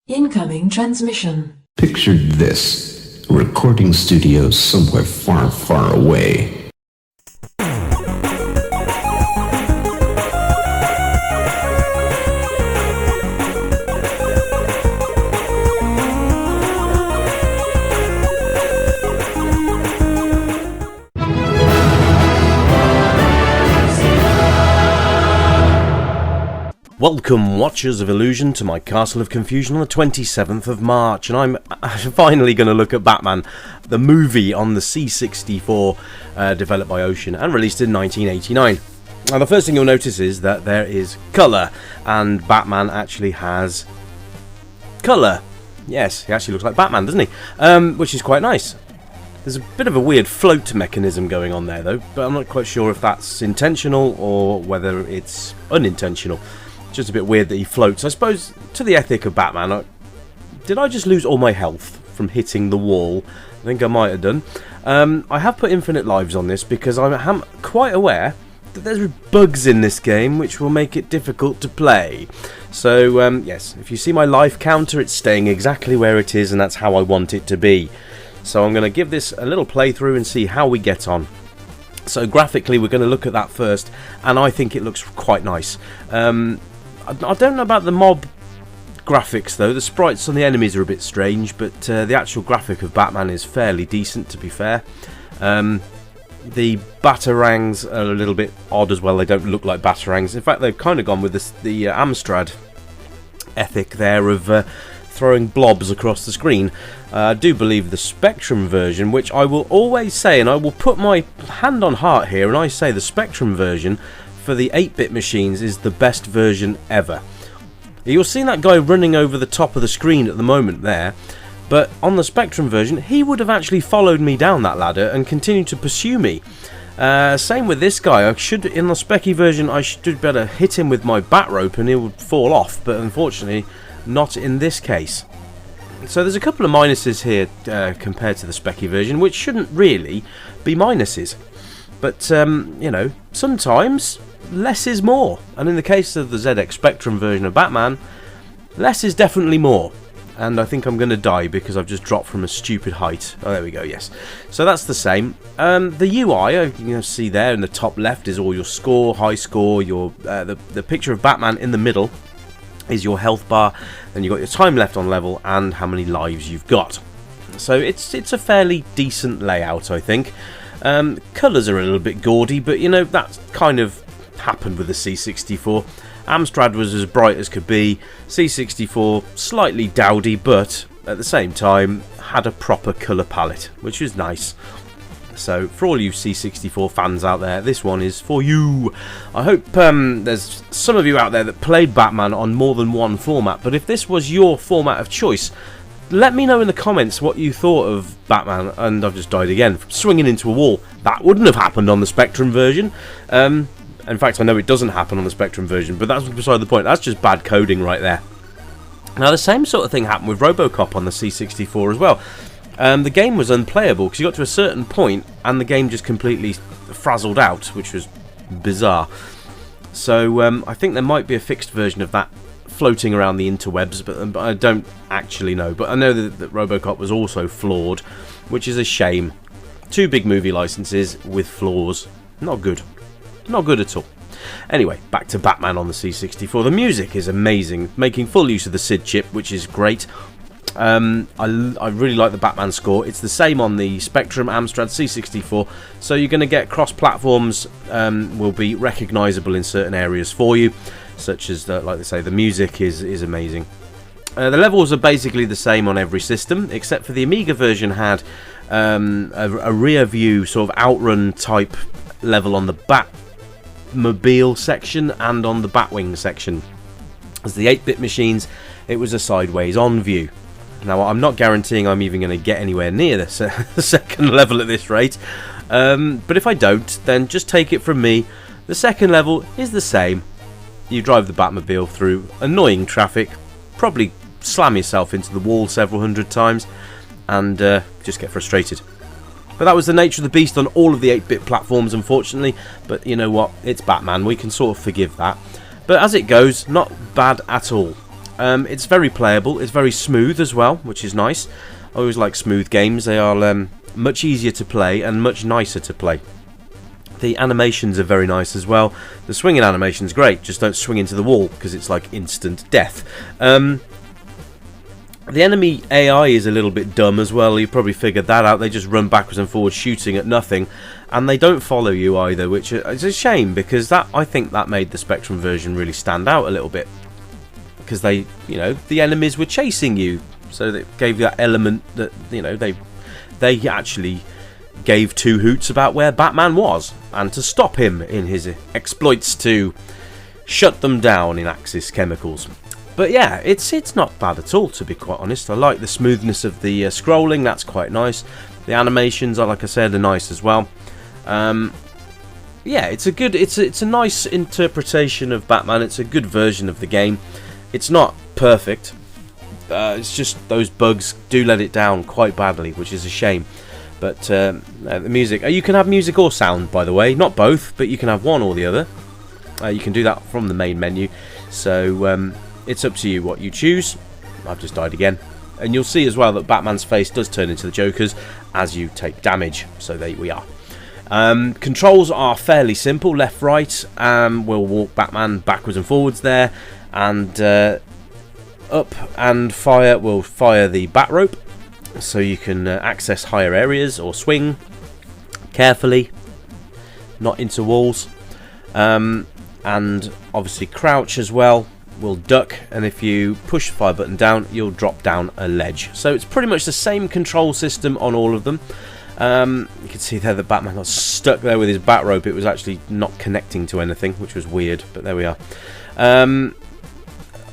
Incoming transmission. Picture this. A recording studio somewhere far, far away. Welcome, Watchers of Illusion, to my Castle of Confusion on the 27th of March, and I'm finally going to look at Batman, the movie on the C64, developed by Ocean and released in 1989. Now, the first thing you'll notice is that there is colour, and Batman actually has colour. Yes, he actually looks like Batman, doesn't he? Which is quite nice. There's a bit of a weird float mechanism going on there, though, but I'm not quite sure if that's intentional or whether it's unintentional. Just a bit weird that he floats. I suppose, to the ethic of Batman, did I just lose all my health from hitting the wall? I think I might have done. I have put infinite lives on this because I'm quite aware that there's bugs in this game which will make it difficult to play. So, yes, if you see my life counter, it's staying exactly where it is, and that's how I want it to be. So I'm going to give this a little playthrough and see how we get on. So graphically, we're going to look at that first, and I think it looks quite nice. I don't know about the mob graphics though. The sprites on the enemies are a bit strange, but the actual graphic of Batman is fairly decent, to be fair. The batarangs are a little bit odd as well. They don't look like batarangs. In fact, they've kind of gone with the Amstrad ethic there of throwing blobs across the screen. I do believe the Spectrum version, which I will always say, and I will put my hand on heart here, and I say the Spectrum version for the 8-bit machines is the best version ever. You'll see that guy running over the top of the screen at the moment there, but on the Spectrum version he would have actually followed me down that ladder and continued to pursue me. Same with this guy. In the Specky version I should better hit him with my bat rope and he would fall off, but unfortunately not in this case. So there's a couple of minuses here compared to the Specky version, which shouldn't really be minuses. But, you know, sometimes less is more. And in the case of the ZX Spectrum version of Batman, less is definitely more. And I think I'm going to die because I've just dropped from a stupid height. Oh, there we go, yes. So that's the same. The UI, you can see there in the top left is all your score, high score, your the picture of Batman in the middle is your health bar. Then you've got your time left on level and how many lives you've got. So it's a fairly decent layout, I think. Colours are a little bit gaudy, but you know, that kind of happened with the C64. Amstrad was as bright as could be, C64 slightly dowdy, but at the same time had a proper colour palette, which is nice. So for all you C64 fans out there, this one is for you. I hope there's some of you out there that played Batman on more than one format, but if this was your format of choice, let me know in the comments what you thought of Batman. And I've just died again from swinging into a wall. That wouldn't have happened on the Spectrum version. In fact, I know it doesn't happen on the Spectrum version, but that's beside the point. That's just bad coding right there. Now, the same sort of thing happened with RoboCop on the C64 as well. The game was unplayable because you got to a certain point and the game just completely frazzled out, which was bizarre. So I think there might be a fixed version of that floating around the interwebs, but I don't actually know. But I know that RoboCop was also flawed, which is a shame. 2 big movie licenses with flaws. Not good. Not good at all. Anyway, back to Batman on the C64. The music is amazing, making full use of the SID chip, which is great. I really like the Batman score. It's the same on the Spectrum, Amstrad, C64, so you're going to get cross-platforms, will be recognisable in certain areas for you, such as, like they say, the music is amazing. The levels are basically the same on every system, except for the Amiga version had a rear view sort of outrun type level on the Batmobile section and on the Batwing section. As the 8-bit machines, it was a sideways on view. Now, I'm not guaranteeing I'm even going to get anywhere near the second level at this rate, but if I don't, then just take it from me, the second level is the same. You drive the Batmobile through annoying traffic, probably slam yourself into the wall several hundred times, and just get frustrated. But that was the nature of the beast on all of the 8-bit platforms, unfortunately. But you know what? It's Batman. We can sort of forgive that. But as it goes, not bad at all. It's very playable, it's very smooth as well, which is nice. I always like smooth games. They are much easier to play and much nicer to play. The animations are very nice as well. The swinging animation's great, just don't swing into the wall because it's like instant death. The enemy AI is a little bit dumb as well. You probably figured that out. They just run backwards and forwards shooting at nothing, and they don't follow you either, which is a shame because I think that made the Spectrum version really stand out a little bit, because they, the enemies were chasing you, so that gave you that element that they actually gave two hoots about where Batman was and to stop him in his exploits to shut them down in Axis Chemicals. But yeah, it's not bad at all, to be quite honest. I like the smoothness of the scrolling, that's quite nice. The animations, like I said, are nice as well. Yeah, it's a nice interpretation of Batman. It's a good version of the game. It's not perfect. It's just those bugs do let it down quite badly, which is a shame. But the music, you can have music or sound, by the way, not both, but you can have one or the other. You can do that from the main menu, so it's up to you what you choose. I've just died again. And you'll see as well that Batman's face does turn into the Joker's as you take damage, so there we are. Controls are fairly simple, left, right. We'll walk Batman backwards and forwards there, and up and fire will fire the bat rope, so you can access higher areas or swing carefully, not into walls. And obviously crouch as well will duck, and if you push the fire button down you'll drop down a ledge. So it's pretty much the same control system on all of them. You can see there that Batman got stuck there with his bat rope. It was actually not connecting to anything, which was weird, but there we are.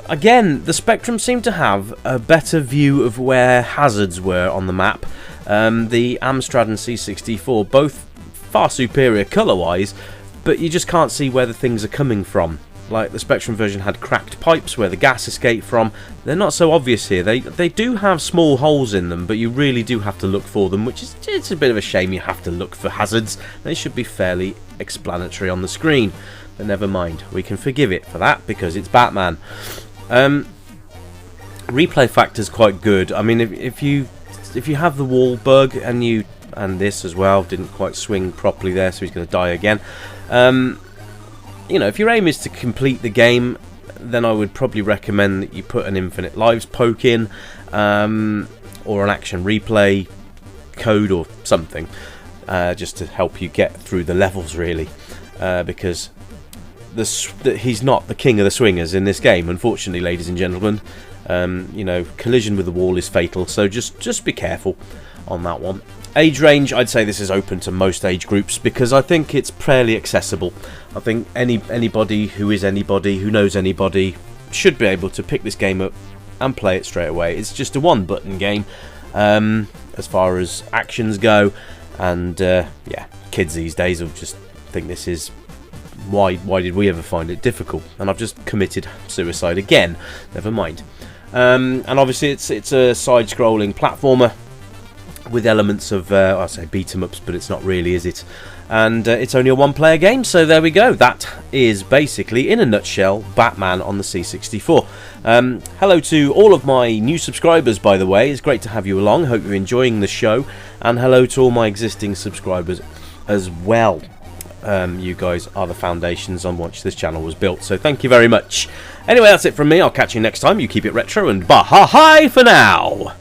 Again, the Spectrum seemed to have a better view of where hazards were on the map. The Amstrad and C64, both far superior colour-wise, but you just can't see where the things are coming from. Like the Spectrum version had cracked pipes where the gas escaped from. They're not so obvious here. They do have small holes in them, but you really do have to look for them, which is it's a bit of a shame. You have to look for hazards. They should be fairly explanatory on the screen. But never mind, we can forgive it for that because it's Batman. Replay factor's quite good. I mean, if you have the wall bug and this as well didn't quite swing properly there, so he's going to die again. If your aim is to complete the game, then I would probably recommend that you put an infinite lives poke in, or an action replay code or something, just to help you get through the levels, really, because he's not the king of the swingers in this game, unfortunately, ladies and gentlemen. Collision with the wall is fatal, so just be careful on that one. Age range, I'd say this is open to most age groups because I think it's fairly accessible. I think anybody who knows anybody should be able to pick this game up and play it straight away. It's just a one-button game as far as actions go, and yeah, kids these days will just think this is why did we ever find it difficult? And I've just committed suicide again. Never mind. And obviously it's a side-scrolling platformer with elements of, I say beat-em-ups, but it's not really, is it? And it's only a one-player game, so there we go. That is basically, in a nutshell, Batman on the C64. Hello to all of my new subscribers, by the way. It's great to have you along. Hope you're enjoying the show. And hello to all my existing subscribers as well. You guys are the foundations on which this channel was built, so thank you very much. Anyway, that's it from me. I'll catch you next time. You keep it retro, and bah-ha-hi for now!